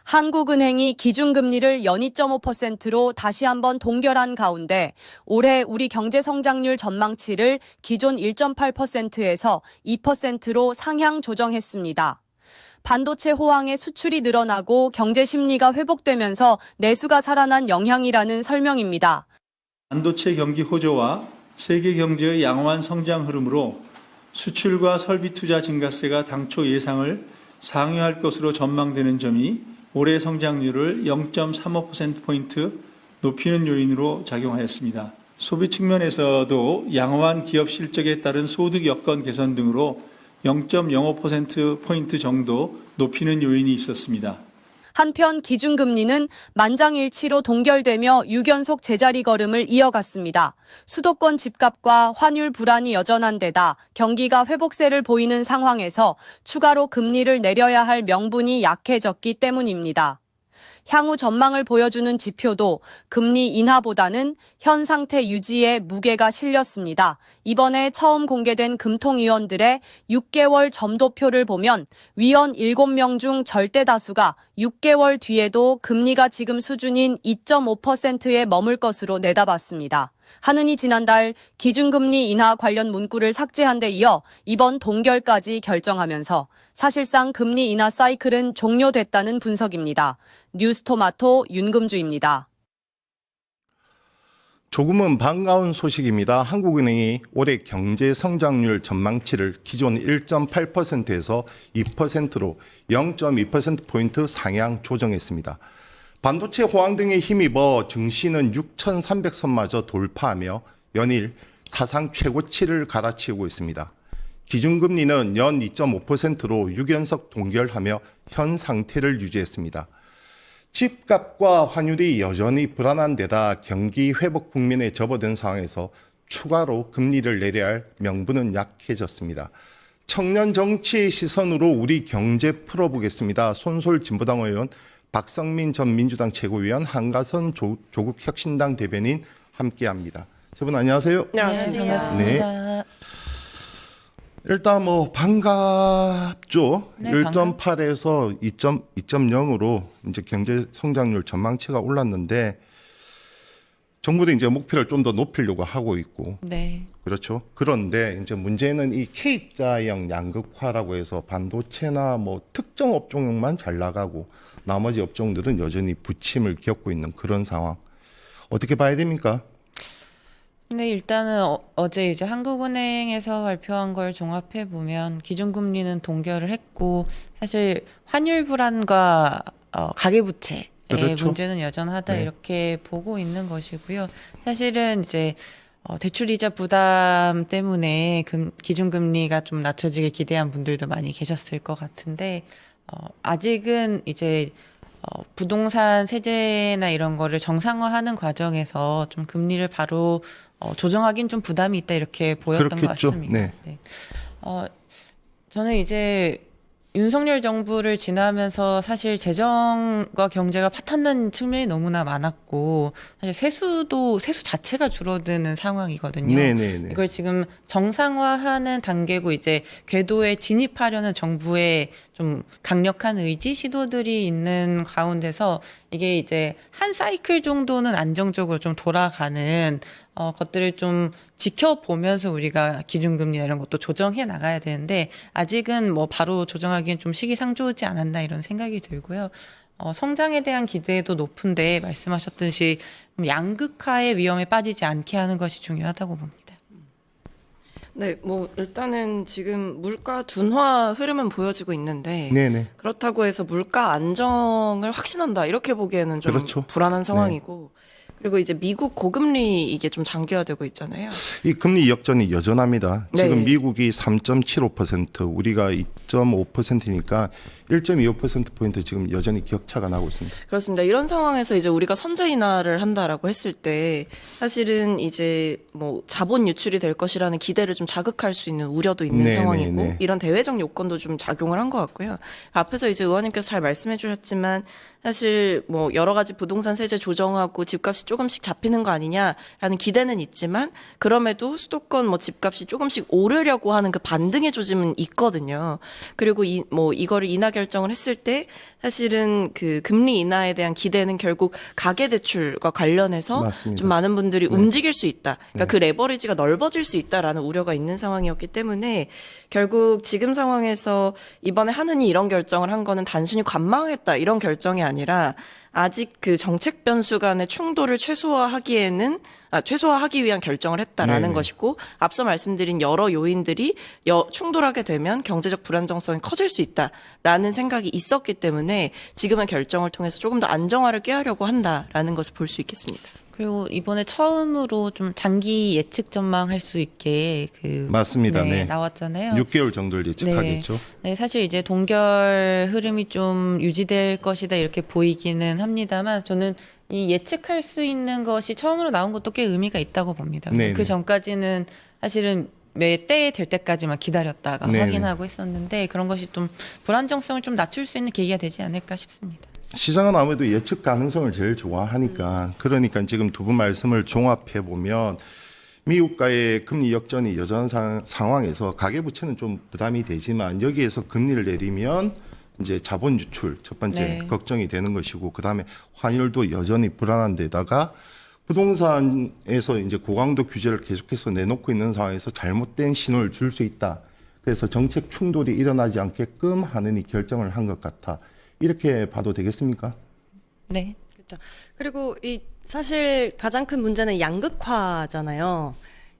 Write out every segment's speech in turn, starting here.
한국은행이 기준금리를 연이 2.5%로 다시 한번 동결한 가운데 올해 우리 경제 성장률 전망치를 기존 1.8%에서 2%로 상향 조정했습니다. 반도체 호황의 수출이 늘어나고 경제 심리가 회복되면서 내수가 살아난 영향이라는 설명입니다. 반도체 경기 호조와 세계 경제의 양호한 성장 흐름으로 수출과 설비 투자 증가세가 당초 예상을 상회할 것으로 전망되는 점이 올해 성장률을 0.35%포인트 높이는 요인으로 작용하였습니다. 소비 측면에서도 양호한 기업 실적에 따른 소득 여건 개선 등으로 0.05%포인트 정도 높이는 요인이 있었습니다. 한편 기준금리는 만장일치로 동결되며 6연속 제자리 걸음을 이어갔습니다. 수도권 집값과 환율 불안이 여전한 데다 경기가 회복세를 보이는 상황에서 추가로 금리를 내려야 할 명분이 약해졌기 때문입니다. 향후 전망을 보여주는 지표도 금리 인하보다는 현 상태 유지에 무게가 실렸습니다. 이번에 처음 공개된 금통위원들의 6개월 점도표를 보면 위원 7명 중 절대 다수가 6개월 뒤에도 금리가 지금 수준인 2.5%에 머물 것으로 내다봤습니다. 한은이 지난달 기준금리 인하 관련 문구를 삭제한 데 이어 이번 동결까지 결정하면서 사실상 금리 인하 사이클은 종료됐다는 분석입니다. 뉴스토마토 윤금주입니다. 조금은 반가운 소식입니다. 한국은행이 올해 경제 성장률 전망치를 기존 1.8%에서 2%로 0.2%포인트 상향 조정했습니다. 반도체 호황 등에 힘입어 증시는 6,300선마저 돌파하며 연일 사상 최고치를 갈아치우고 있습니다. 기준금리는 연 2.5%로 6연속 동결하며 현 상태를 유지했습니다. 집값과 환율이 여전히 불안한 데다 경기 회복 국면에 접어든 상황에서 추가로 금리를 내려야 할 명분은 약해졌습니다. 청년 정치의 시선으로 우리 경제 풀어보겠습니다. 손솔진보당 의원, 박성민 전 민주당 최고위원, 한가선 조국혁신당 대변인 함께합니다. 세 분 안녕하세요. 네, 반갑습니다. 네. 일단 반갑죠. 네, 1.8에서 2.0으로 이제 경제 성장률 전망치가 올랐는데 정부도 이제 목표를 좀 더 높이려고 하고 있고. 네. 그렇죠. 그런데 이제 문제는 이 K자형 양극화라고 해서 반도체나 특정 업종만 잘 나가고 나머지 업종들은 여전히 부침을 겪고 있는 그런 상황. 어떻게 봐야 됩니까? 근데 일단은 어제 이제 한국은행에서 발표한 걸 종합해 보면 기준금리는 동결을 했고 사실 환율 불안과 가계부채의 그렇죠. 문제는 여전하다 네. 이렇게 보고 있는 것이고요. 사실은 이제 대출이자 부담 때문에 기준금리가 좀 낮춰지길 기대한 분들도 많이 계셨을 것 같은데 아직은 이제 부동산 세제나 이런 거를 정상화하는 과정에서 좀 금리를 바로 조정하긴 좀 부담이 있다 이렇게 보였던 것 그렇겠죠. 같습니다. 네. 네. 저는 이제 윤석열 정부를 지나면서 사실 재정과 경제가 파탄난 측면이 너무나 많았고 사실 세수 자체가 줄어드는 상황이거든요. 네네네. 이걸 지금 정상화하는 단계고 이제 궤도에 진입하려는 정부의 좀 강력한 의지 시도들이 있는 가운데서 이게 이제 한 사이클 정도는 안정적으로 좀 돌아가는 것들을 좀 지켜보면서 우리가 기준금리나 이런 것도 조정해 나가야 되는데 아직은 바로 조정하기엔 좀 시기상조하지 않았나 이런 생각이 들고요. 성장에 대한 기대도 높은데 말씀하셨듯이 양극화의 위험에 빠지지 않게 하는 것이 중요하다고 봅니다. 네, 일단은 지금 물가 둔화 흐름은 보여지고 있는데 네네. 그렇다고 해서 물가 안정을 확신한다 이렇게 보기에는 좀 그렇죠. 불안한 상황이고 그리고 이제 미국 고금리 이게 좀 장기화되고 있잖아요. 이 금리 역전이 여전합니다. 네. 지금 미국이 3.75%, 우리가 2.5%니까 1.25%포인트 지금 여전히 격차가 나고 있습니다. 그렇습니다. 이런 상황에서 이제 우리가 선제 인하를 한다라고 했을 때 사실은 이제 자본 유출이 될 것이라는 기대를 좀 자극할 수 있는 우려도 있는 네, 상황이고 네, 네. 이런 대외적 요건도 좀 작용을 한 것 같고요. 앞에서 이제 의원님께서 잘 말씀해 주셨지만 사실 뭐 여러 가지 부동산 세제 조정하고 집값이 조금씩 잡히는 거 아니냐라는 기대는 있지만 그럼에도 수도권 뭐 집값이 조금씩 오르려고 하는 그 반등의 조짐은 있거든요. 그리고 이거를 인하 결정을 했을 때 사실은 그 금리 인하에 대한 기대는 결국 가계 대출과 관련해서 맞습니다. 좀 많은 분들이 네. 움직일 수 있다. 그러니까 그 레버리지가 넓어질 수 있다라는 우려가 있는 상황이었기 때문에 결국 지금 상황에서 이번에 하느니 이런 결정을 한 거는 단순히 관망했다 이런 결정이 아니라 아직 그 정책 변수 간의 충돌을 최소화하기 위한 결정을 했다라는 네네. 것이고 앞서 말씀드린 여러 요인들이 충돌하게 되면 경제적 불안정성이 커질 수 있다라는 생각이 있었기 때문에 지금의 결정을 통해서 조금 더 안정화를 꾀하려고 한다라는 것을 볼 수 있겠습니다. 그리고 이번에 처음으로 좀 장기 예측 전망할 수 있게 맞습니다. 네. 나왔잖아요. 6개월 정도를 예측하겠죠. 네, 사실 이제 동결 흐름이 좀 유지될 것이다 이렇게 보이기는 합니다만 저는 이 예측할 수 있는 것이 처음으로 나온 것도 꽤 의미가 있다고 봅니다. 네네. 그 전까지는 사실은 매 때에 될 때까지만 기다렸다가 네네. 확인하고 했었는데 그런 것이 좀 불안정성을 좀 낮출 수 있는 계기가 되지 않을까 싶습니다. 시장은 아무래도 예측 가능성을 제일 좋아하니까 그러니까 지금 두 분 말씀을 종합해 보면 미국과의 금리 역전이 여전한 상황에서 가계부채는 좀 부담이 되지만 여기에서 금리를 내리면 이제 자본 유출 첫 번째 네. 걱정이 되는 것이고 그다음에 환율도 여전히 불안한 데다가 부동산에서 이제 고강도 규제를 계속해서 내놓고 있는 상황에서 잘못된 신호를 줄 수 있다. 그래서 정책 충돌이 일어나지 않게끔 하는 이 결정을 한 것 같아. 이렇게 봐도 되겠습니까? 네. 그렇죠. 그리고 이 사실 가장 큰 문제는 양극화잖아요.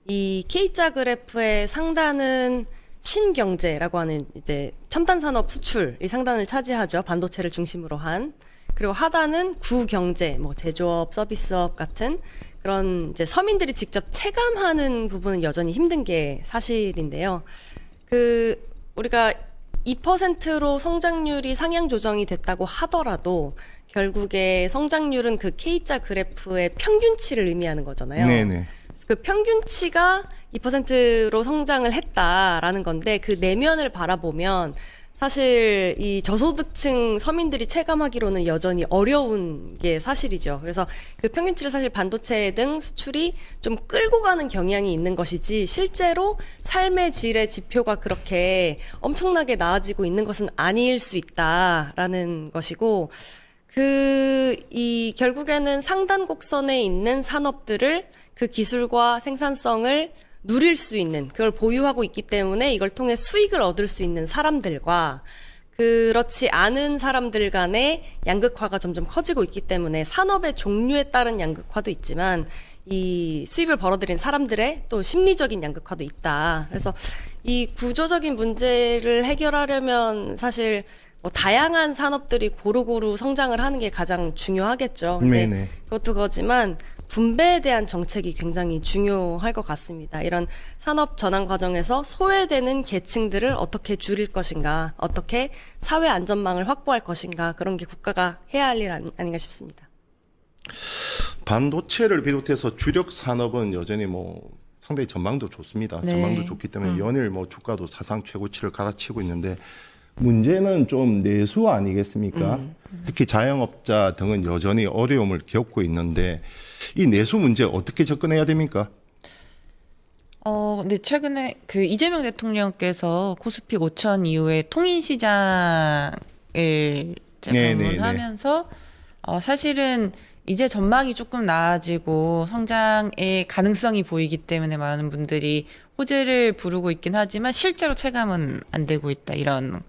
이 K자 그래프의 상단은 신경제라고 하는 이제 첨단 산업 수출이 상단을 차지하죠. 반도체를 중심으로 한. 그리고 하단은 구경제, 뭐 제조업, 서비스업 같은 그런 이제 서민들이 직접 체감하는 부분은 여전히 힘든 게 사실인데요. 우리가 2%로 성장률이 상향 조정이 됐다고 하더라도 결국에 성장률은 그 K자 그래프의 평균치를 의미하는 거잖아요. 네네. 그 평균치가 2%로 성장을 했다라는 건데 그 내면을 바라보면 사실 이 저소득층 서민들이 체감하기로는 여전히 어려운 게 사실이죠. 그래서 그 평균치를 사실 반도체 등 수출이 좀 끌고 가는 경향이 있는 것이지 실제로 삶의 질의 지표가 그렇게 엄청나게 나아지고 있는 것은 아닐 수 있다라는 것이고 결국에는 상단 곡선에 있는 산업들을 그 기술과 생산성을 누릴 수 있는 그걸 보유하고 있기 때문에 이걸 통해 수익을 얻을 수 있는 사람들과 그렇지 않은 사람들 간의 양극화가 점점 커지고 있기 때문에 산업의 종류에 따른 양극화도 있지만 이 수입을 벌어들인 사람들의 또 심리적인 양극화도 있다. 그래서 이 구조적인 문제를 해결하려면 사실 뭐 다양한 산업들이 고루고루 성장을 하는 게 가장 중요하겠죠. 근데 네네. 그것도 그거지만 분배에 대한 정책이 굉장히 중요할 것 같습니다. 이런 산업 전환 과정에서 소외되는 계층들을 어떻게 줄일 것인가, 어떻게 사회 안전망을 확보할 것인가, 그런 게 국가가 해야 할 일 아닌가 싶습니다. 반도체를 비롯해서 주력 산업은 여전히 뭐 상당히 전망도 좋습니다. 네. 전망도 좋기 때문에 연일 뭐 주가도 사상 최고치를 갈아치고 있는데 문제는 좀 내수 아니겠습니까? 특히 자영업자 등은 여전히 어려움을 겪고 있는데 이 내수 문제 어떻게 접근해야 됩니까? 근데 최근에 그 이재명 대통령께서 코스피 5천 이후에 통인시장을 방문하면서 사실은 이제 전망이 조금 나아지고 성장의 가능성이 보이기 때문에 많은 분들이 호재를 부르고 있긴 하지만 실제로 체감은 안 되고 있다 이런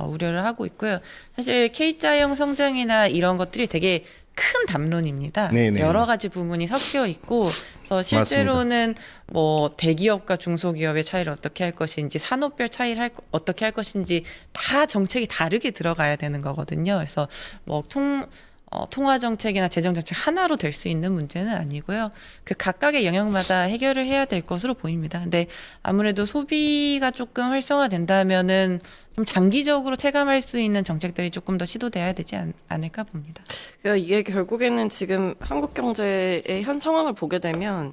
우려를 하고 있고요. 사실 K자형 성장이나 이런 것들이 되게 큰 담론입니다. 네네. 여러 가지 부분이 섞여 있고 그래서 실제로는 뭐 대기업과 중소기업의 차이를 어떻게 할 것인지 산업별 차이를 어떻게 할 것인지 다 정책이 다르게 들어가야 되는 거거든요. 그래서 뭐 통화 정책이나 재정 정책 하나로 될 수 있는 문제는 아니고요. 그 각각의 영역마다 해결을 해야 될 것으로 보입니다. 근데 아무래도 소비가 조금 활성화된다면은 좀 장기적으로 체감할 수 있는 정책들이 조금 더 시도돼야 되지 않을까 봅니다. 그러니까 이게 결국에는 지금 한국 경제의 현 상황을 보게 되면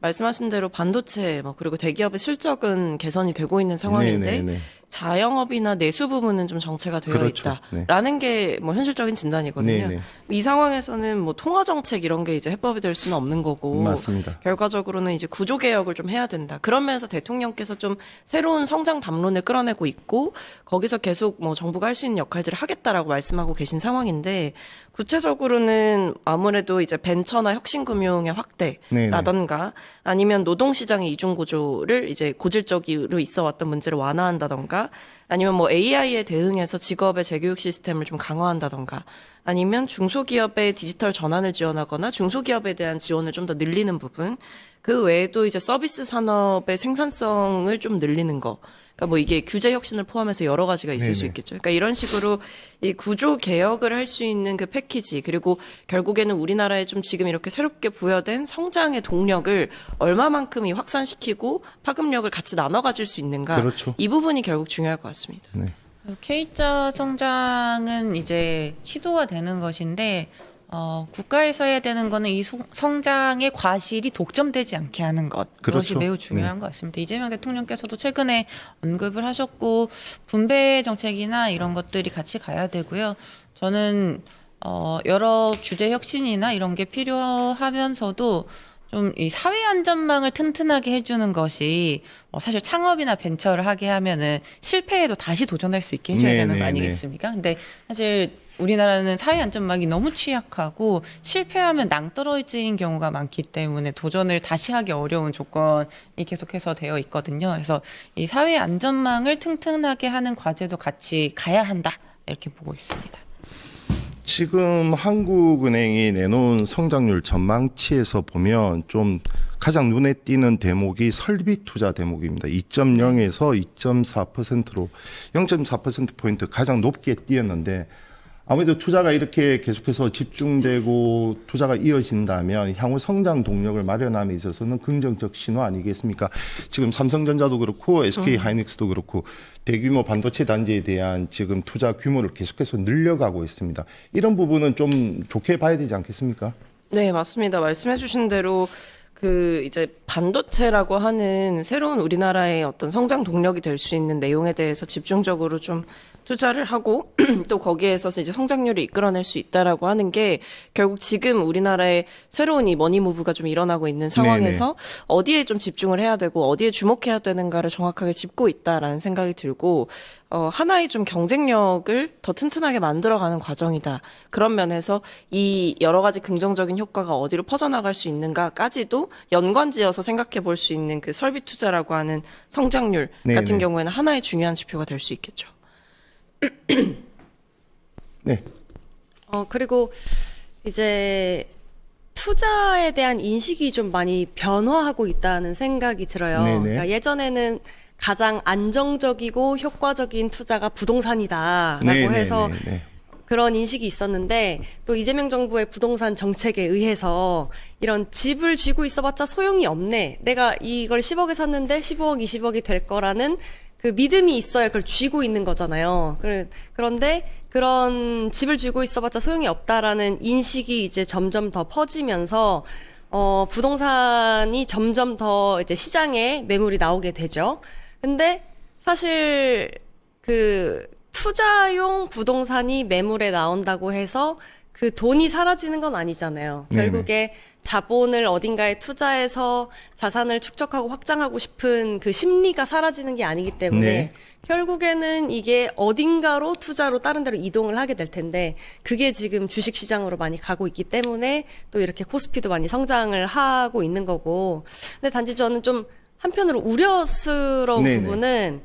말씀하신 대로 반도체 그리고 대기업의 실적은 개선이 되고 있는 상황인데 네네네. 자영업이나 내수 부분은 좀 정체가 되어 그렇죠. 있다라는 게 현실적인 진단이거든요. 네네. 이 상황에서는 통화 정책 이런 게 이제 해법이 될 수는 없는 거고 맞습니다. 결과적으로는 이제 구조 개혁을 좀 해야 된다. 그러면서 대통령께서 좀 새로운 성장 담론을 끌어내고 있고 거기서 계속 정부가 할 수 있는 역할들을 하겠다라고 말씀하고 계신 상황인데 구체적으로는 아무래도 이제 벤처나 혁신금융의 확대라던가 아니면 노동시장의 이중 구조를 이제 고질적으로 있어 왔던 문제를 완화한다던가 아니면 AI에 대응해서 직업의 재교육 시스템을 좀 강화한다던가 아니면 중소기업의 디지털 전환을 지원하거나 중소기업에 대한 지원을 좀 더 늘리는 부분 그 외에도 이제 서비스 산업의 생산성을 좀 늘리는 거 그러니까 이게 규제 혁신을 포함해서 여러 가지가 있을 수 있겠죠. 그러니까 이런 식으로 이 구조 개혁을 할 수 있는 그 패키지 그리고 결국에는 우리나라에 좀 지금 이렇게 새롭게 부여된 성장의 동력을 얼마만큼 확산시키고 파급력을 같이 나눠 가질 수 있는가. 그렇죠. 이 부분이 결국 중요할 것 같습니다. 네. K자 성장은 이제 시도가 되는 것인데 국가에서 해야 되는 거는 이 성장의 과실이 독점되지 않게 하는 것. 그것이 그렇죠. 매우 중요한 것 같습니다. 이재명 대통령께서도 최근에 언급을 하셨고 분배 정책이나 이런 것들이 같이 가야 되고요. 저는 여러 규제 혁신이나 이런 게 필요하면서도 좀 이 사회 안전망을 튼튼하게 해주는 것이 사실 창업이나 벤처를 하게 하면은 실패해도 다시 도전할 수 있게 해줘야 되는 거 아니겠습니까? 근데 사실 우리나라는 사회 안전망이 너무 취약하고 실패하면 낭떠러지인 경우가 많기 때문에 도전을 다시 하기 어려운 조건이 계속해서 되어 있거든요. 그래서 이 사회 안전망을 튼튼하게 하는 과제도 같이 가야 한다 이렇게 보고 있습니다. 지금 한국은행이 내놓은 성장률 전망치에서 보면 좀 가장 눈에 띄는 대목이 설비 투자 대목입니다. 2.0에서 2.4%로 0.4%포인트 가장 높게 뛰었는데 아무래도 투자가 이렇게 계속해서 집중되고 투자가 이어진다면 향후 성장 동력을 마련함에 있어서는 긍정적 신호 아니겠습니까? 지금 삼성전자도 그렇고 SK하이닉스도 그렇고 대규모 반도체 단지에 대한 지금 투자 규모를 계속해서 늘려가고 있습니다. 이런 부분은 좀 좋게 봐야 되지 않겠습니까? 네, 맞습니다. 말씀해 주신 대로 이제 반도체라고 하는 새로운 우리나라의 어떤 성장 동력이 될 수 있는 내용에 대해서 집중적으로 좀 투자를 하고 또 거기에서 이제 성장률을 이끌어낼 수 있다라고 하는 게 결국 지금 우리나라의 새로운 이 머니무브가 좀 일어나고 있는 상황에서 어디에 좀 집중을 해야 되고 어디에 주목해야 되는가를 정확하게 짚고 있다라는 생각이 들고 하나의 좀 경쟁력을 더 튼튼하게 만들어가는 과정이다. 그런 면에서 이 여러 가지 긍정적인 효과가 어디로 퍼져나갈 수 있는가까지도 연관지어서 생각해 볼 수 있는 그 설비 투자라고 하는 성장률 같은 경우에는 하나의 중요한 지표가 될 수 있겠죠. 네. 그리고 이제 투자에 대한 인식이 좀 많이 변화하고 있다는 생각이 들어요. 네네. 그러니까 예전에는 가장 안정적이고 효과적인 투자가 부동산이다라고 해서 그런 인식이 있었는데 또 이재명 정부의 부동산 정책에 의해서 이런 집을 쥐고 있어봤자 소용이 없네. 내가 이걸 10억에 샀는데 15억, 20억이 될 거라는 그 믿음이 있어야 그걸 쥐고 있는 거잖아요. 그런데 그런 집을 쥐고 있어봤자 소용이 없다라는 인식이 이제 점점 더 퍼지면서 부동산이 점점 더 이제 시장에 매물이 나오게 되죠. 근데 사실 그 투자용 부동산이 매물에 나온다고 해서 그 돈이 사라지는 건 아니잖아요. 결국에 자본을 어딘가에 투자해서 자산을 축적하고 확장하고 싶은 그 심리가 사라지는 게 아니기 때문에 결국에는 이게 어딘가로 투자로 다른 데로 이동을 하게 될 텐데 그게 지금 주식시장으로 많이 가고 있기 때문에 또 이렇게 코스피도 많이 성장을 하고 있는 거고 근데 단지 저는 좀 한편으로 우려스러운 부분은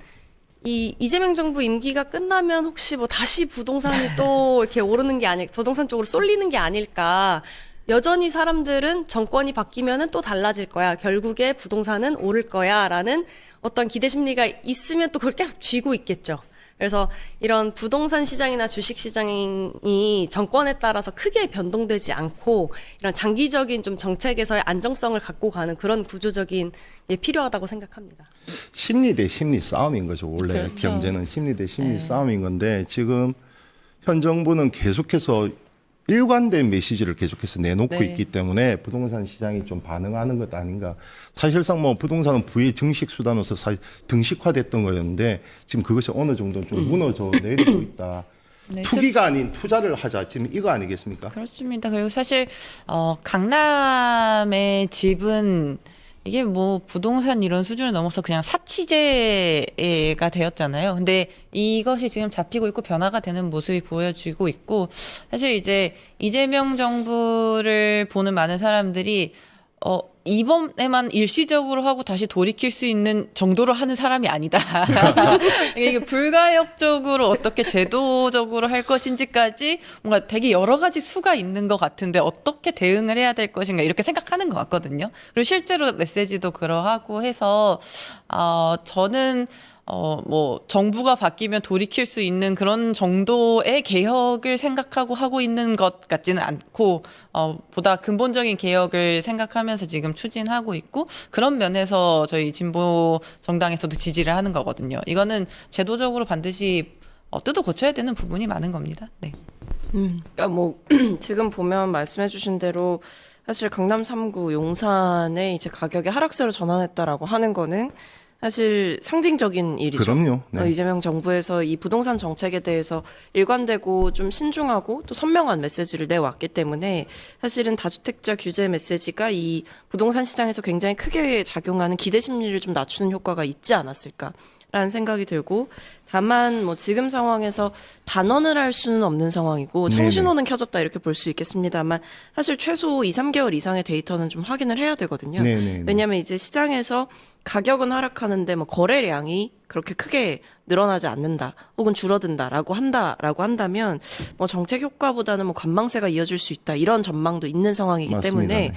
이재명 정부 임기가 끝나면 혹시 다시 부동산이 또 이렇게 오르는 게 아닐까, 부동산 쪽으로 쏠리는 게 아닐까. 여전히 사람들은 정권이 바뀌면은 또 달라질 거야. 결국에 부동산은 오를 거야. 라는 어떤 기대 심리가 있으면 또 그걸 계속 쥐고 있겠죠. 그래서 이런 부동산 시장이나 주식 시장이 정권에 따라서 크게 변동되지 않고 이런 장기적인 좀 정책에서의 안정성을 갖고 가는 그런 구조적인 게 필요하다고 생각합니다. 심리 대 심리 싸움인 거죠. 원래 그렇죠. 경제는 심리 대 심리 싸움인 건데 지금 현 정부는 계속해서 일관된 메시지를 계속해서 내놓고 네. 있기 때문에 부동산 시장이 좀 반응하는 것 아닌가. 사실상 뭐 부동산은 부의 증식 수단으로서 등식화됐던 거였는데 지금 그것이 어느 정도 좀 무너져 내리고 있다. 네, 투기가 아닌 투자를 하자. 지금 이거 아니겠습니까? 그렇습니다. 그리고 사실 강남의 집은 이게 뭐 부동산 이런 수준을 넘어서 그냥 사치제가 되었잖아요. 근데 이것이 지금 잡히고 있고 변화가 되는 모습이 보여지고 있고, 사실 이제 이재명 정부를 보는 많은 사람들이 이번에만 일시적으로 하고 다시 돌이킬 수 있는 정도로 하는 사람이 아니다. 이게 불가역적으로 어떻게 제도적으로 할 것인지까지 뭔가 되게 여러 가지 수가 있는 것 같은데 어떻게 대응을 해야 될 것인가 이렇게 생각하는 것 같거든요. 그리고 실제로 메시지도 그러하고 해서 저는 뭐 정부가 바뀌면 돌이킬 수 있는 그런 정도의 개혁을 생각하고 하고 있는 것 같지는 않고 보다 근본적인 개혁을 생각하면서 지금 추진하고 있고, 그런 면에서 저희 진보 정당에서도 지지를 하는 거거든요. 이거는 제도적으로 반드시 뜯어 고쳐야 되는 부분이 많은 겁니다. 네. 그러니까 뭐 지금 보면 말씀해주신 대로 사실 강남 3구 용산의 이제 가격의 하락세로 전환했다라고 하는 거는 사실 상징적인 일이죠. 그럼요. 네. 이재명 정부에서 이 부동산 정책에 대해서 일관되고 좀 신중하고 또 선명한 메시지를 내왔기 때문에 사실은 다주택자 규제 메시지가 이 부동산 시장에서 굉장히 크게 작용하는 기대 심리를 좀 낮추는 효과가 있지 않았을까라는 생각이 들고, 다만 뭐 지금 상황에서 단언을 할 수는 없는 상황이고 청신호는 켜졌다 이렇게 볼 수 있겠습니다만 사실 최소 2, 3개월 이상의 데이터는 좀 확인을 해야 되거든요. 네네. 왜냐하면 이제 시장에서 가격은 하락하는데 뭐 거래량이 그렇게 크게 늘어나지 않는다 혹은 줄어든다라고 한다면 뭐 정책 효과보다는 뭐 관망세가 이어질 수 있다 이런 전망도 있는 상황이기 맞습니다. 때문에 네.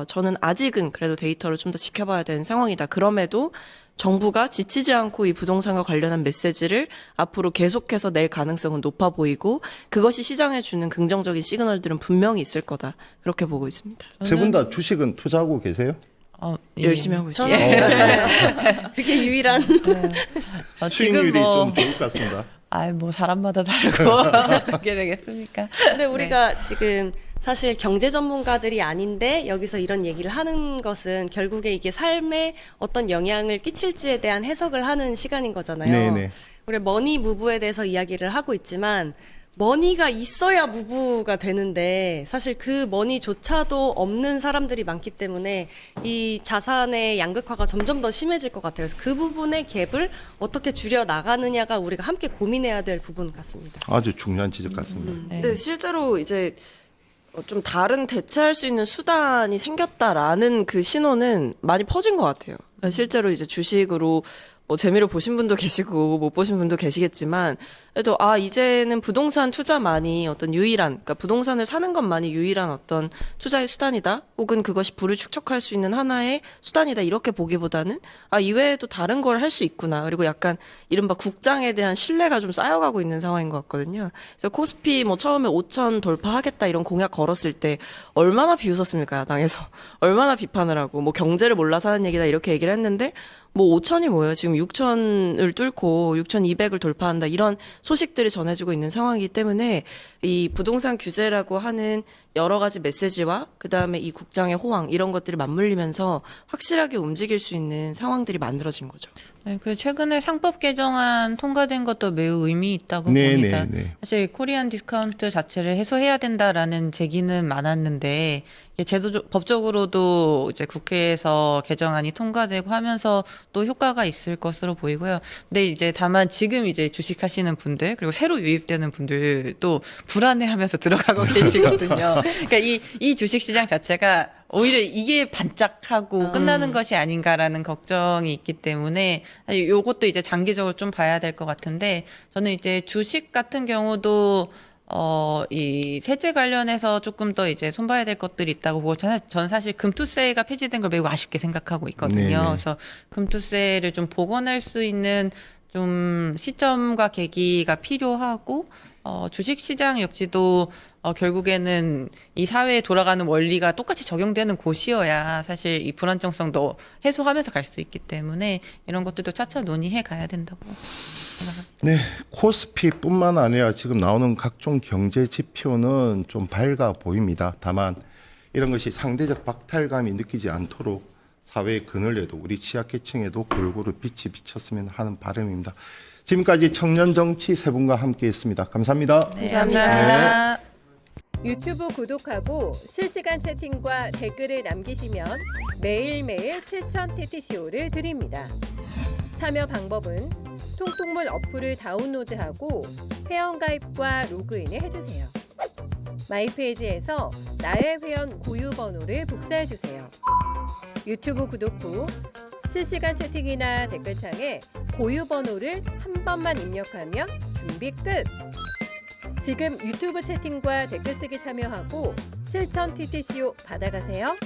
저는 아직은 그래도 데이터를 좀 더 지켜봐야 되는 상황이다. 그럼에도 정부가 지치지 않고 이 부동산과 관련한 메시지를 앞으로 계속해서 낼 가능성은 높아 보이고 그것이 시장에 주는 긍정적인 시그널들은 분명히 있을 거다. 그렇게 보고 있습니다. 세 분 다 주식은 투자하고 계세요? 예. 열심히 하고 있습니다. 그게 유일한 수익률이 지금 뭐 좀 좋을 것 같습니다. 뭐 사람마다 다르고 어떻게 되겠습니까? 근데 우리가 지금 사실 경제 전문가들이 아닌데 여기서 이런 얘기를 하는 것은 결국에 이게 삶에 어떤 영향을 끼칠지에 대한 해석을 하는 시간인 거잖아요. 네네. 우리 머니 무브에 대해서 이야기를 하고 있지만 머니가 있어야 무브가 되는데 사실 그 머니조차도 없는 사람들이 많기 때문에 이 자산의 양극화가 점점 더 심해질 것 같아요. 그래서 그 부분의 갭을 어떻게 줄여 나가느냐가 우리가 함께 고민해야 될 부분 같습니다. 아주 중요한 지적 같습니다. 네. 근데 실제로 이제 좀 다른 대체할 수 있는 수단이 생겼다라는 그 신호는 많이 퍼진 것 같아요. 그러니까 실제로 이제 주식으로 뭐 재미로 보신 분도 계시고 못 보신 분도 계시겠지만 그래도 이제는 부동산 투자만이 어떤 유일한, 그러니까 부동산을 사는 것만이 유일한 어떤 투자의 수단이다 혹은 그것이 부를 축적할 수 있는 하나의 수단이다 이렇게 보기보다는 이외에도 다른 걸 할 수 있구나, 그리고 약간 이른바 국장에 대한 신뢰가 좀 쌓여가고 있는 상황인 것 같거든요. 그래서 코스피 뭐 처음에 5천 돌파하겠다 이런 공약 걸었을 때 얼마나 비웃었습니까, 야당에서. 얼마나 비판을 하고 뭐 경제를 몰라서 하는 얘기다 이렇게 얘기를 했는데 뭐 5천이 뭐예요? 지금 6천을 뚫고 6,200을 돌파한다 이런 소식들이 전해지고 있는 상황이기 때문에 이 부동산 규제라고 하는 여러 가지 메시지와 그다음에 이 국장의 호황 이런 것들이 맞물리면서 확실하게 움직일 수 있는 상황들이 만들어진 거죠. 네, 그 최근에 상법 개정안 통과된 것도 매우 의미 있다고 네, 봅니다. 네, 네. 사실 코리안 디스카운트 자체를 해소해야 된다라는 제기는 많았는데 이게 법적으로도 이제 국회에서 개정안이 통과되고 하면서 또 효과가 있을 것으로 보이고요. 근데 이제 다만 지금 이제 주식하시는 분들 그리고 새로 유입되는 분들도 불안해하면서 들어가고 계시거든요. 그러니까 이 주식시장 자체가 오히려 이게 반짝하고 끝나는 것이 아닌가라는 걱정이 있기 때문에 사실 요것도 이제 장기적으로 좀 봐야 될 것 같은데, 저는 이제 주식 같은 경우도 이 세제 관련해서 조금 더 이제 손봐야 될 것들이 있다고 보고, 저는 사실 금투세가 폐지된 걸 매우 아쉽게 생각하고 있거든요. 네네. 그래서 금투세를 좀 복원할 수 있는 좀 시점과 계기가 필요하고, 주식 시장 역시도 결국에는 이 사회에 돌아가는 원리가 똑같이 적용되는 곳이어야 사실 이 불안정성도 해소하면서 갈 수 있기 때문에 이런 것들도 차차 논의해 가야 된다고 생각합니다. 네, 코스피뿐만 아니라 지금 나오는 각종 경제 지표는 좀 밝아 보입니다. 다만 이런 것이 상대적 박탈감이 느끼지 않도록 사회의 그늘에도 우리 취약계층에도 골고루 빛이 비쳤으면 하는 바람입니다. 지금까지 청년정치 세 분과 함께했습니다. 감사합니다. 네, 감사합니다. 유튜브 구독하고 실시간 채팅과 댓글을 남기시면 매일매일 7,000TTCO를 드립니다. 참여 방법은 통통물 어플을 다운로드하고 회원가입과 로그인을 해주세요. 마이페이지에서 나의 회원 고유 번호를 복사해주세요. 유튜브 구독 후 실시간 채팅이나 댓글창에 고유 번호를 한 번만 입력하면 준비 끝! 지금 유튜브 채팅과 댓글 쓰기 참여하고 실천 TTCO 받아가세요.